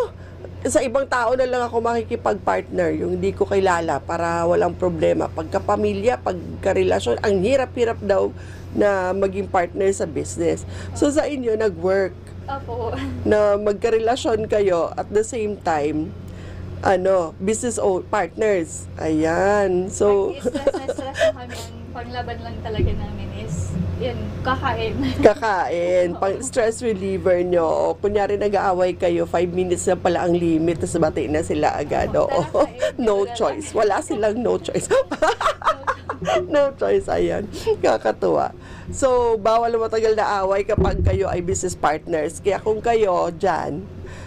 sa ibang tao na lang ako makikipag-partner, yung hindi ko kilala para walang problema. Pagka-pamilya, pagka-relasyon, ang hirap-hirap daw na maging partner sa business. So sa inyo, nag-work Opo. na magka-relasyon kayo at the same time, business partners. Ayan. So, Pag stress na kami, ang panglaban lang talaga namin is, yun, kakain. kakain, pang stress reliever nyo. O, kunyari nag-aaway kayo, 5 minutes na pala ang limit, tapos bati na sila agad. Oo. No choice. Wala silang no choice. No choice, ayan. Kakatuwa. So, bawal matagal na away kapag kayo ay business partners. Kaya kung kayo dyan,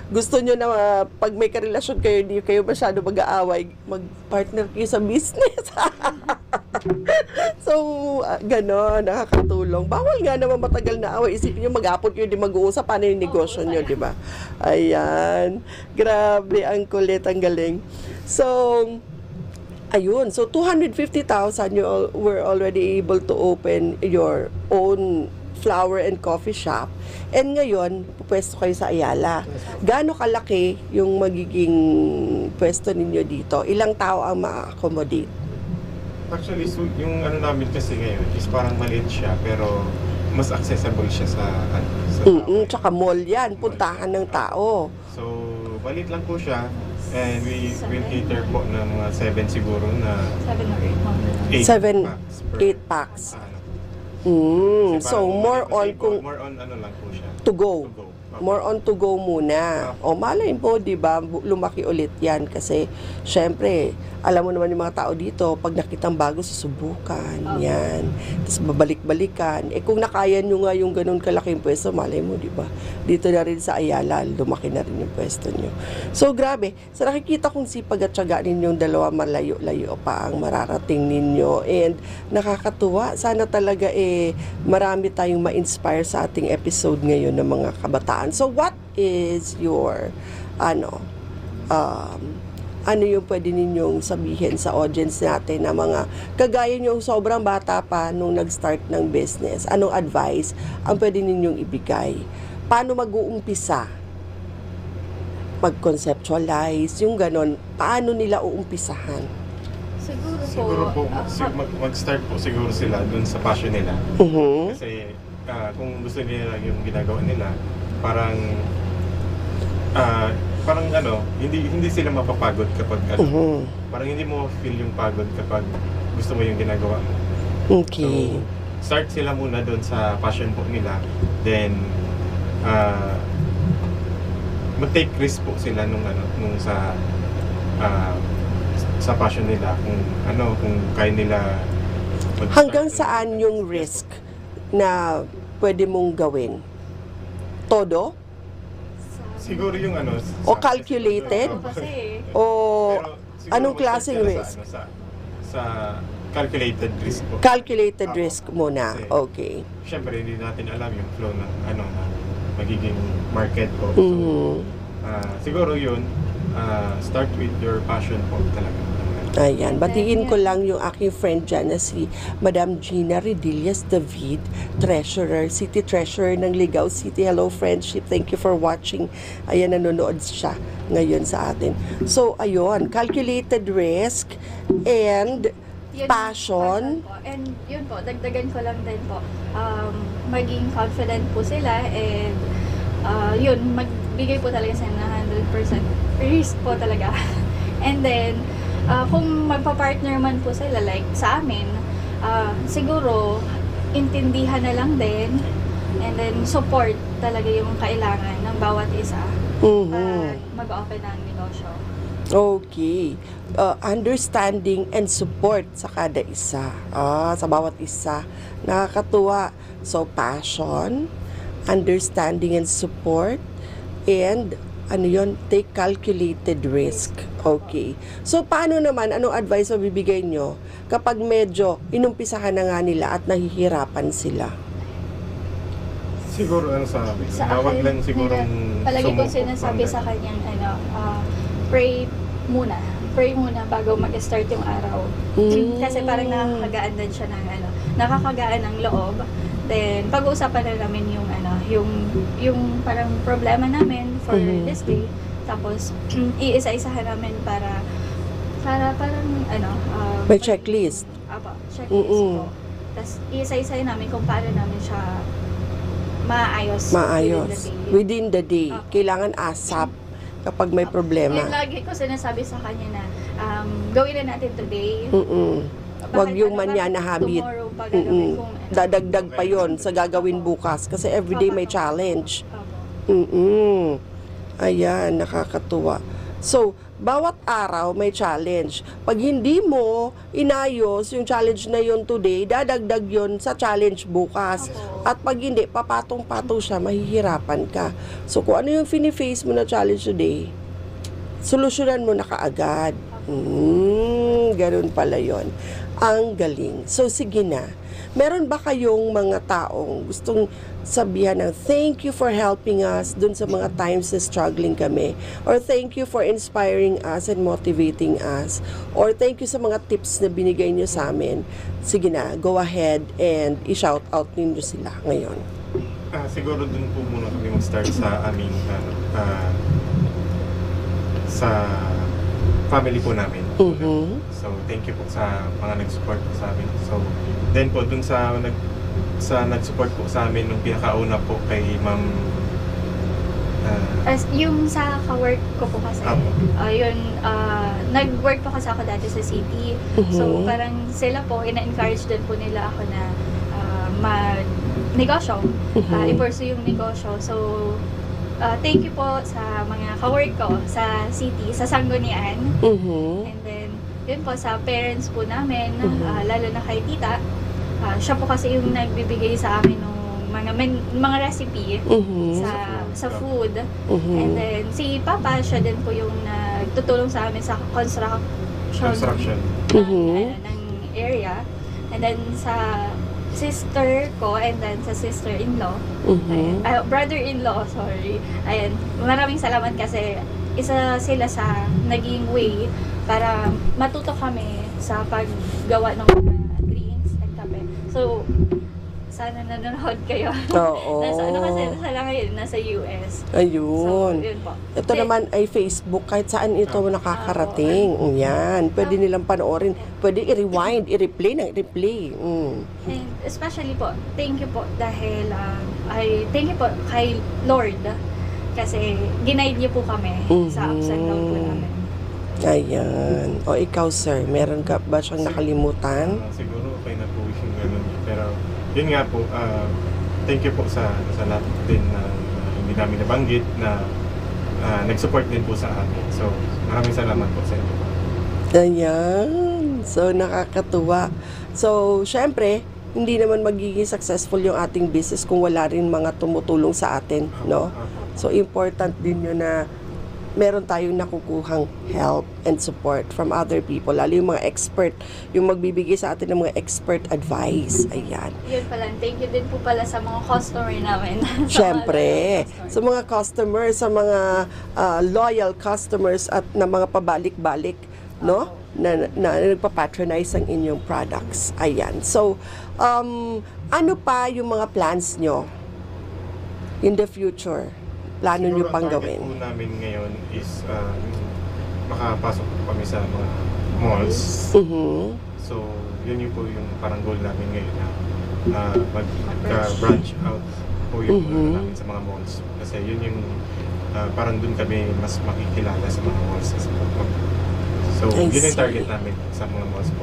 gusto nyo na pag may karelasyon kayo, hindi kayo masyado mag-aaway, mag-partner kayo sa business. So, gano'n, nakakatulong. Bawal nga naman matagal na away. Isipin nyo, mag-apot nyo, di mag-uusap, paano yung negosyo nyo, di ba? Ayan. Grabe, ang kulit, ang galing. So, ayun. So, 250,000, you were already able to open your own flower and coffee shop. And ngayon, pwesto kayo sa Ayala. Gaano kalaki yung magiging pwesto ninyo dito? Ilang tao ang ma-accommodate? Actually, so, yung namin kasi ngayon is parang maliit siya, pero mas accessible siya sa tao. Tsaka mall yan, puntahan ng tao. So, maliit lang po siya. And we will cater po ng mga 7 siguro na 7 or 8 7, packs per 8 packs. Kasi So, parang more maliit on kasi kung more on lang po siya. to go. To go. More on to go muna. O malay mo, di ba, lumaki ulit yan kasi syempre, alam mo naman yung mga tao dito, pag nakitang bago, susubukan. Yan. Tapos babalik-balikan. Kung nakaya nyo nga yung ganun kalaking pwesto, malay mo, di ba? Dito na rin sa Ayala, lumaki na rin yung pwesto nyo. So, grabe. Sa nakikita kong sipag at tiyaga ninyong dalawa, malayo-layo pa ang mararating ninyo. And nakakatuwa. Sana talaga marami tayong ma-inspire sa ating episode ngayon ng mga kabataan. So, what is your, ano yung pwede ninyong sabihin sa audience natin na mga kagaya nyo sobrang bata pa nung nag-start ng business? Anong advice ang pwede ninyong ibigay? Paano mag-uumpisa? Mag-conceptualize, yung ganon. Paano nila uumpisahan? Siguro po, mag-start po siguro sila dun sa passion nila. Kasi kung gusto nila yung ginagawa nila, parang hindi sila mapapagod kapag parang hindi mo feel yung pagod kapag gusto mo yung ginagawa mo. Okay. So, start sila muna doon sa passion po nila. Then mag-take risk po sila nung sa passion nila kung kaya nila hanggang saan yung risk na pwede mong gawin? Todo? Siguro yung O calculated? Kasi, O pero siguro anong mag-start klaseng sila risk? Sa calculated risk po. Calculated Apo. risk muna. Kasi, Okay. Syempre hindi natin alam yung flow ng magiging market po. So, siguro yun, start with your passion po talaga. Ayan, batiin ko lang yung aking friend dyan na si Madam Gina Redillas David, City Treasurer ng Ligao City. Hello, friendship. Thank you for watching. Ayan, nanonood siya ngayon sa atin. So, ayun, calculated risk and yun, passion. po. And yun po, dagdagan ko lang din po, maging confident po sila and yun, magbigay po talaga sa na 100% risk po talaga. And then, kung magpa-partner man po sila, like sa amin, siguro, intindihan na lang din, and then support talaga yung kailangan ng bawat isa para mag-open ng negosyo. Okay. Understanding and support sa kada isa. Sa bawat isa. Nakakatuwa. So, passion, understanding and support, and take calculated risk. Okay. So, paano naman, anong advice o bibigay nyo kapag medyo inumpisahan na nga nila at nahihirapan sila? Siguro sa amin, wag lang sigurong palagi ko sumuko sinasabi from sa that. kanyang pray muna bago mag-start yung araw. Kasi parang nakakagaan din siya ng nakakagaan ng loob. Then pag-uusapan na namin yung parang problema namin for this day. Tapos iisa-isahan namin para parang May checklist. Checklist po. Tapos iisa-isahin namin kung paano namin siya maayos Within the day. Opo. Kailangan ASAP kapag may problema. And lagi ko sinasabi sa kanya na gawin na natin today. Huwag yung manyana habit. Tomorrow pa gagawin kung Dadagdag pa yon sa gagawin bukas. Kasi everyday may challenge. Ayan, nakakatuwa. So, bawat araw may challenge. Pag hindi mo inayos yung challenge na yon today, dadagdag yon sa challenge bukas. At pag hindi, papatong-patong siya, mahihirapan ka. So, kung ano yung fini-face mo na challenge today, solusyonan mo na kaagad. Ganun pala yon. Ang galing. So, sige na. Meron ba kayong mga taong gustong sabihan ng thank you for helping us dun sa mga times na struggling kami, or thank you for inspiring us and motivating us, or thank you sa mga tips na binigay nyo sa amin? Sige na, go ahead and i-shout out ninyo sila ngayon. Siguro dun po muna kami mag-start sa aming sa family po namin. So, thank you po sa mga nag-support po sa amin. So, then po, dun sa nag-support po sa amin nung pinakauna po kay Ma'am yung sa ka-work ko po kasi, nag-work po kasi ako dati sa city. So, parang sila po, ina-encourage din po nila ako na mag-negosyo, i-pursue yung negosyo. So, thank you po sa mga ka-work ko sa city, sa Sanggunian. And then, yun po sa parents po namin, lalo na kay tita. Siya po kasi yung nagbibigay sa amin ng mga recipe sa food. And then, si Papa, siya din po yung nagtutulong sa amin sa construction ng area. And then, sa sister ko, and then sa sister-in-law, brother-in-law, sorry. Ayan, maraming salamat kasi isa sila sa naging way para matuto kami sa paggawa ng mga drinks and kape. So, sana nanonood kayo. Oo. Nasa lang ngayon, nasa US. Ayun. So, yun po. Ito naman ay Facebook, kahit saan ito nakakarating. Yan, pwede nilang panoorin. Pwede i-rewind, i-replay ng i-replay. And especially po, thank you po dahil thank you po kay Lord kasi ginaid niyo po kami sa ups and down po namin. Ayan. O ikaw, sir, meron ka ba siyang nakalimutan? Siguro okay na po yung gano'n. Pero yun nga po, thank you po sa lahat din na hindi namin nabanggit na nag-support din po sa amin. So, maraming salamat po sa inyo. Ayan. So, nakakatuwa. So, syempre, hindi naman magiging successful yung ating business kung wala rin mga tumutulong sa atin, no? So, important din yun na meron tayong nakukuhang help and support from other people, lalo yung mga expert, yung magbibigay sa atin ng mga expert advice. Ayan. Yun pala, thank you din po pala sa mga customer namin. Siyempre, sa mga customers, sa mga loyal customers at na mga pabalik-balik, no? Na nagpa-patronize ang inyong products. Ayan. So, ano pa yung mga plans nyo in the future? Plano nyo pang gawin? Siguro ang target po namin ngayon is makapasok po kami sa mga malls. So, yun yung po yung parang goal namin ngayon na mag-branch out po yung namin sa mga malls. Kasi yun yung parang dun kami mas makikilala sa mga malls. So, yun yung target namin sa mga malls po.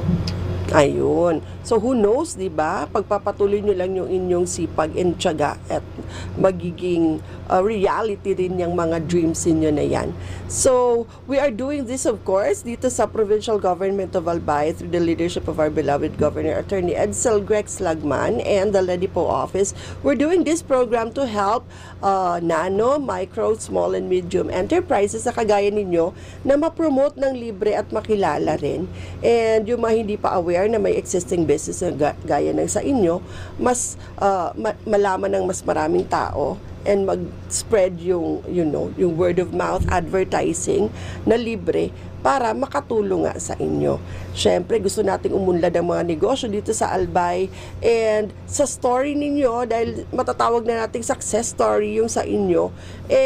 Ayun. So, who knows, di ba? Pagpapatuloy nyo lang yung inyong sipag and tiyaga at magiging reality rin yung mga dreams niyo na yan. So, we are doing this, of course, dito sa Provincial Government of Albay through the leadership of our beloved Governor Attorney Edsel Grex Lagman and the Ledipo Office. We're doing this program to help nano, micro, small, and medium enterprises sa kagaya ninyo na ma-promote ng libre at makilala rin. And yung mga hindi pa aware na may existing business na gaya ng sa inyo, mas malaman ng mas maraming tao and mag-spread yung, yung word of mouth advertising na libre para makatulong nga sa inyo. Siyempre, gusto nating umunlad ang mga negosyo dito sa Albay and sa story ninyo, dahil matatawag na nating success story yung sa inyo,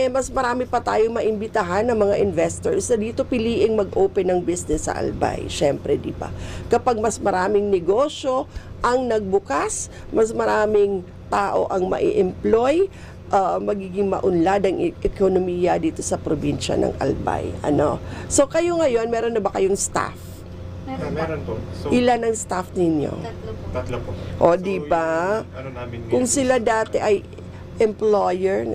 mas marami pa tayong maimbitahan ng mga investors na dito piliing mag-open ng business sa Albay. Siyempre, di ba? Kapag mas maraming negosyo ang nagbukas, mas maraming tao ang mai-employ, magiging maunlad ang ekonomiya dito sa probinsya ng Albay. So, kayo ngayon, meron na ba kayong staff? Meron po. So, ilan ang staff ninyo? Tatlo po. O, di ba? Kung sila dati ay employer,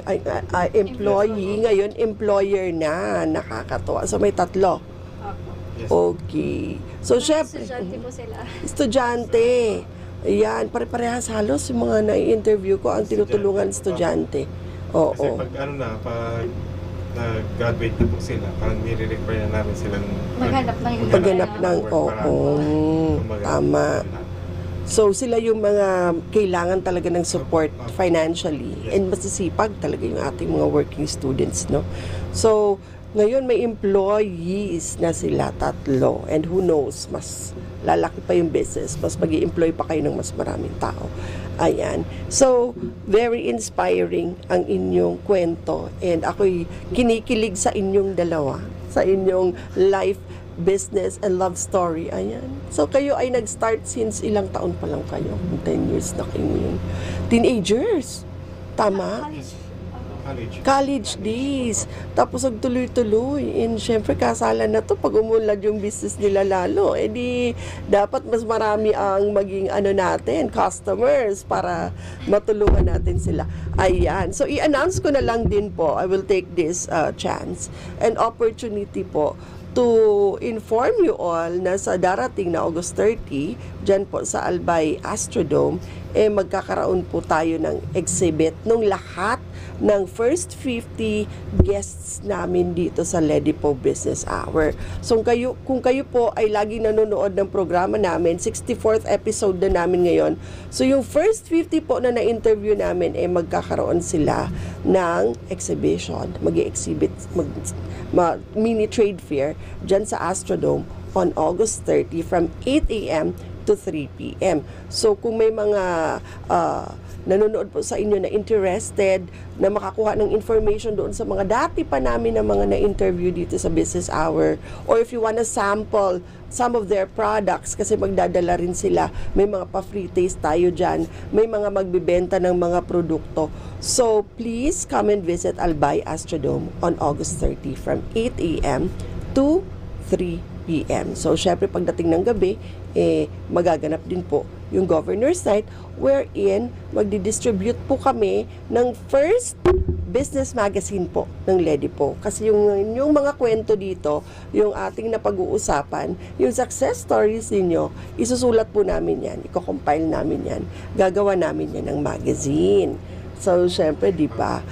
employee, ngayon employer na, nakakatuwa. So, may tatlo. Yes. Okay. So, syempre, Estudyante po sila. estudyante. Ayan, pare-parehas halos yung mga nai-interview ko ang tinutulungan estudyante. Oo. Kasi pag pag nag-graduate na po sila, parang nire-require na namin silang maghanap ng tama. So, sila yung mga kailangan talaga ng support financially and masisipag talaga yung ating mga working students, no? So, ngayon may employees na sila tatlo and who knows, mas lalaki pa yung business, mas mag-i-employ pa kayo ng mas maraming tao. Ayan. So, very inspiring ang inyong kwento and ako'y kinikilig sa inyong dalawa, sa inyong life, business, and love story. Ayan. So, kayo ay nag-start since ilang taon pa lang kayo? 10 years na kayo ngayon. Teenagers. Tama? College days. Tapos nagtuloy-tuloy. And syempre kasalan na to pag umunlad yung business nila lalo. Eh di dapat mas marami ang maging natin, customers para matulungan natin sila. Ayan. So i-announce ko na lang din po. I will take this chance and opportunity po to inform you all na sa darating na August 30, dyan po sa Albay Astrodome, magkakaroon po tayo ng exhibit nung lahat ng first 50 guests namin dito sa Ledipo Business Hour. So kung kayo po ay laging nanonood ng programa namin, 64th episode na namin ngayon. So yung first 50 po na na-interview namin magkakaroon sila ng exhibition. Mag-i-exhibit, mini trade fair dyan sa Astrodome on August 30 from 8 a.m. to 3 p.m. So kung may mga nanonood po sa inyo na interested na makakuha ng information doon sa mga dati pa namin na mga na-interview dito sa Business Hour, or if you wanna sample some of their products kasi magdadala rin sila, may mga pa-free taste tayo dyan, may mga magbibenta ng mga produkto. So please come and visit Albay Astrodome on August 30 from 8 a.m. to 3 p.m. So syempre pagdating ng gabi, magaganap din po yung Governor's Night wherein magdi-distribute po kami ng first business magazine po ng Ledipo. Kasi yung mga kwento dito, yung ating napag-uusapan, yung success stories ninyo, isusulat po namin yan, i-compile namin yan, gagawa namin yan ng magazine. So, syempre, di ba,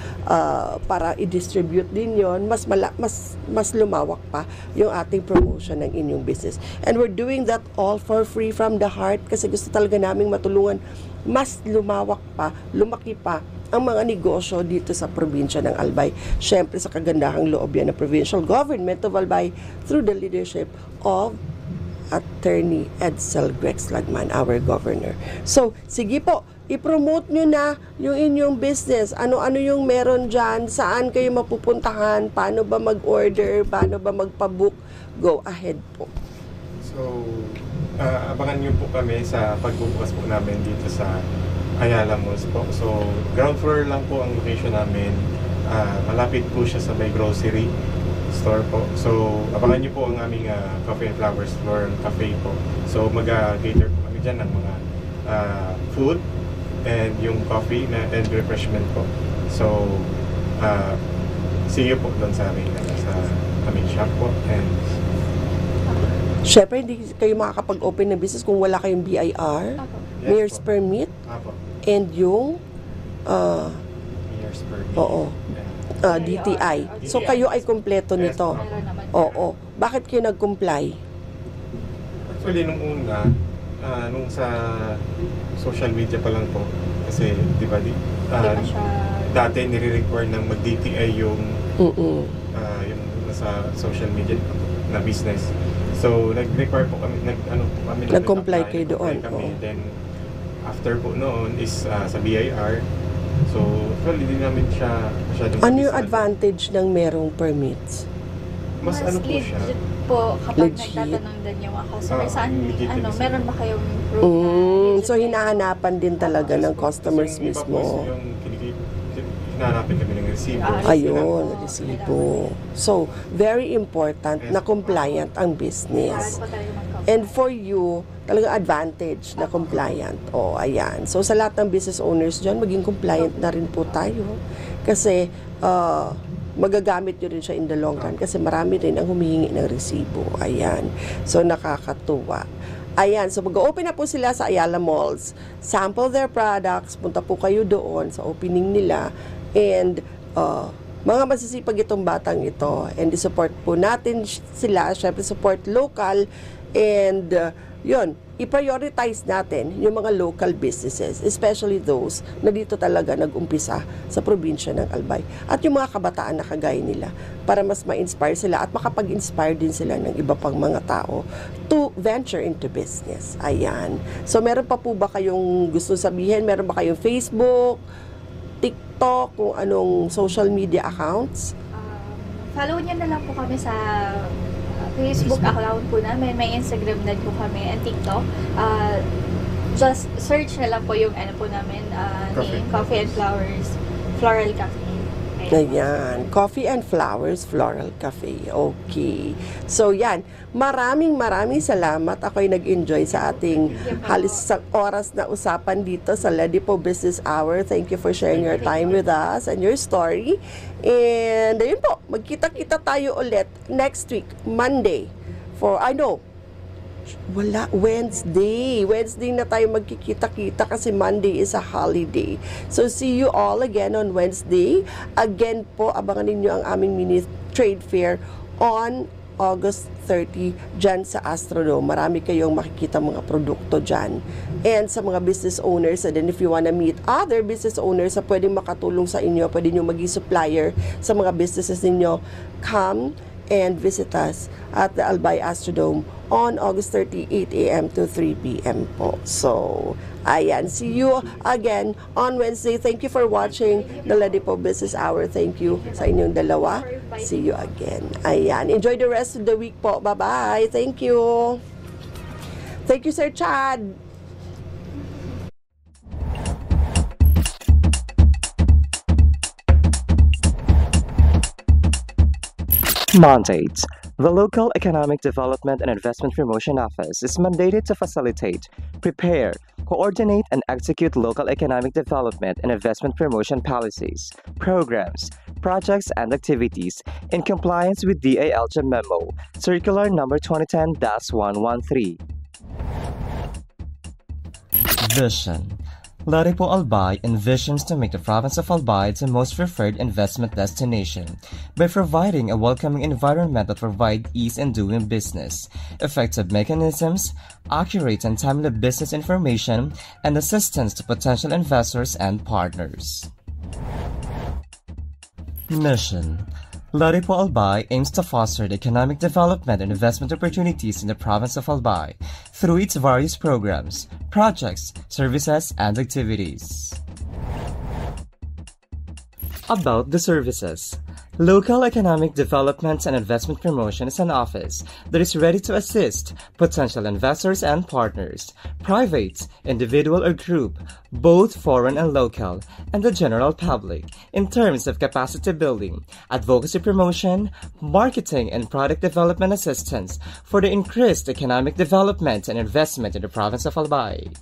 para i-distribute din yon, mas lumawak pa yung ating promotion ng inyong business. And we're doing that all for free from the heart kasi gusto talaga naming matulungan mas lumawak pa, lumaki pa ang mga negosyo dito sa probinsya ng Albay. Syempre, sa kagandahang loob yan ng Provincial Government of Albay through the leadership of Attorney Edsel Grex Lagman, our Governor. So, sige po, i-promote nyo na yung inyong business. Ano-ano yung meron dyan, saan kayo mapupuntahan, paano ba mag-order, paano ba magpa-book. Go ahead po. So, abangan nyo po kami sa pagbubukas po namin dito sa Ayala Malls po. So, ground floor lang po ang location namin. Malapit po siya sa may grocery store po. So, abangan niyo po ang aming Coffee and Flowers Floral Cafe po. So, mag-cater po kami dyan ng mga food and yung coffee and refreshment po. So, see you po doon sa aming shop po. And Syempre, hindi kayo makakapag-open ng business kung wala kayong BIR, Apo. Mayor's po. Permit, Apo. and yung Years per day. oo, DTI. So, kayo ay kumpleto Yes, nito. po. Meron naman. Oo. Bakit kayo nag-comply? Actually, nung una, nung sa social media pa lang po, kasi, di ba, Hindi pa siya... dati nire-require ng mag-DTI yung nasa social media na business. So, nag-require po kami, Nag-comply kayo doon, Kami. oo. Then, after po noon is sa BIR. So, well, hindi namin siya masyadong... Ano yung mabisan. advantage ng merong permits? Mas ano po siya? legit po kapag Legit? nagtatanong din yung mga customer, saan, legit din siya. meron ba kayong proof na legit So, na- hinahanapan din talaga ng customers Kasi yung iba po mismo. is yung hinahanapin kami ng resibo. Ayun, resibo. So, very important na compliant ang business. Kailangan po tayo mag-comply. And for you, talagang advantage na compliant. O, ayan. So, sa lahat ng business owners dyan, maging compliant na rin po tayo. Kasi, magagamit nyo rin siya in the long run. Kasi marami rin ang humihingi ng resibo. Ayan. So, nakakatuwa. Ayan, so mag-open na po sila sa Ayala Malls. Sample their products, punta po kayo doon sa opening nila. And mga masisipag itong batang ito. And support po natin sila. Syempre support local. And yun, i-prioritize natin yung mga local businesses, especially those na dito talaga nag-umpisa sa probinsya ng Albay. At yung mga kabataan na kagaya nila para mas ma-inspire sila at makapag-inspire din sila ng iba pang mga tao to venture into business. Ayan. So, meron pa po ba kayong gusto sabihin? Meron ba kayong Facebook, TikTok, kung anong social media accounts? Follow niyo na lang po kami sa Facebook account po namin. May Instagram din po kami and TikTok. Just search na lang po yung ano po namin, name, Coffee and Flowers Floral Cafe. Ayan. Coffee and Flowers Floral Cafe. Okay. So, yan. Maraming salamat. Ako'y nag-enjoy sa ating halos isang oras na usapan dito sa Ledipo Business Hour. Thank you for sharing your time with us and your story. And, ayun po, magkita-kita tayo ulit next week, Monday. Wednesday. Wednesday na tayo magkikita-kita kasi Monday is a holiday. So, see you all again on Wednesday. Again po, abangan ninyo ang aming mini trade fair on August 30 dyan sa Astrodome. Marami kayong makikita mga produkto dyan. And sa mga business owners, and then if you wanna meet other business owners na pwedeng makatulong sa inyo, pwede nyo maging supplier sa mga businesses ninyo, come and visit us at the Albay Astrodome on August 30, 8 a.m. to 3 p.m. po. So, ayan. See you again on Wednesday. Thank you for watching the Ledipo Business Hour. Thank you sa inyong dalawa. See you again. Ayan. Enjoy the rest of the week po. Bye-bye. Thank you. Thank you, Sir Chad. Mandates. The Local Economic Development and Investment Promotion Office is mandated to facilitate, prepare, coordinate, and execute local economic development and investment promotion policies, programs, projects, and activities in compliance with DALJ Memo, Circular Number 2010-113. Vision. Ledipo Albay envisions to make the province of Albay the most preferred investment destination by providing a welcoming environment that provides ease in doing business, effective mechanisms, accurate and timely business information, and assistance to potential investors and partners. Mission. Ledipo Albay aims to foster the economic development and investment opportunities in the province of Albay through its various programs, projects, services, and activities. About the services. Local Economic Development and Investment Promotion is an office that is ready to assist potential investors and partners, private, individual or group, both foreign and local, and the general public, in terms of capacity building, advocacy promotion, marketing and product development assistance for the increased economic development and investment in the province of Albay.